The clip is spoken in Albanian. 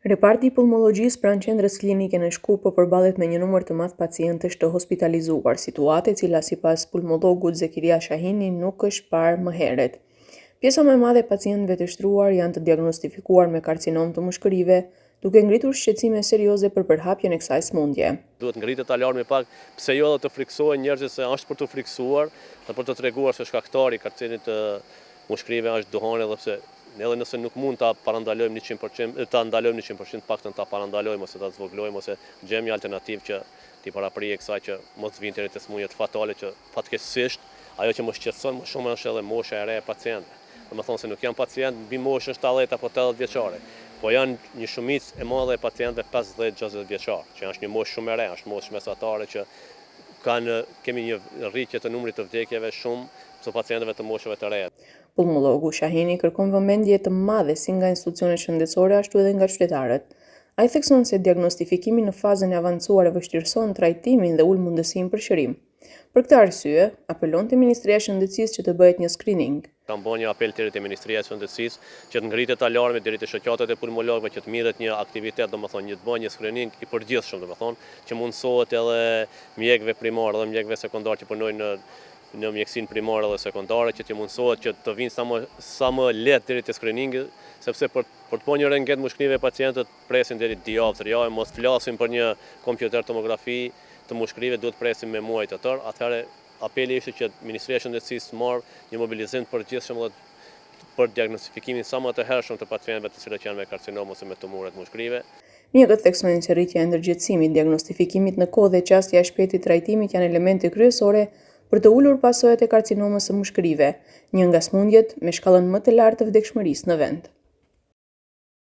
Reparti i pulmologjisë pranë qendrës klinike në Shkup po përballet me një numër të madh pacientësh të hospitalizuar, situatë e cila sipas pulmologut Zekiria Shahini nuk është parë më herët. Pjesa më e madhe e pacientëve të shtruar janë të diagnostifikuar me karcinom të mushkërive, duke ngritur shqetësime serioze për përhapjen e kësaj sëmundje. Duhet ngritet alarmi pak, pse jo edhe të friksohen njerëzit se është për të friksuar dhe për të treguar se shkaktari i karcinit të mushkërive është duhani, edhe pse edhe nëse nuk mund ta parandalojmë 100%, ta ndalojmë 100%, paktën ta parandalojmë ose ta zvoglojmë ose gjejmë një alternativë që t'i paraprije kësaj që mos vijnë deri te sëmundjet fatale që fatkeqësisht ajo që më shqetëson më shumë është edhe mosha e re e pacientëve. Domethënë se nuk janë pacientë mbi moshën 70 apo 80 vjeçare, po janë një shumicë e madhe e pacientëve 50-60 vjeçar, që është një moshë shumë e re, është moshë mesatare që kemi një rritje të numrit të vdekjeve shumë të pacientëve të moshëve të reja. Pulmologu Shahini kërkon vëmendje të madhe si nga institucionet shëndetësore ashtu edhe nga qytetarët. Ai thekson se diagnostifikimi në fazën e avancuar e vështirëson trajtimin dhe ul mundësinë për shërim. Për këtë arsye, apelon te Ministria e Shëndetësisë që të bëhet një screening. Kam bërë një apel deri te Ministria e Shëndetësisë që të ngritet alarmi deri te shoqatat e pulmologëve, që të mirret një aktivitet, domethënë një të bëjë një screening i përgjithshëm, domethënë që mundsohet edhe mjekëve primar dhe mjekëve sekondar që punojnë në mjekësinë primare dhe sekondare, që të mundsohet që të vinë sa më lehtë deri te screeningi, sepse për të bërë një rentgen mushkërive pacientët presin deri në javë, 3 javë, mos flasim për një kompjuter tomografi të mushkërive, duhet presim me muaj të tërë. Atëherë apeli ishte që Ministria e Shëndetësisë marrë një mobilizim të përgjithshëm për diagnostifikimin sa më të hershëm të pacientëve të cilët janë me karcinom ose me tumore të mushkërive. Mjekët theksojnë se rritja e ndërgjegjësimit, diagnostifikimit në kohë dhe qastja e shpejtë e trajtimit janë elemente kryesore për të ulur pasojat e karcinomës së mushkërive, një nga sëmundjet me shkallën më të lartë të vdekshmërisë në vend.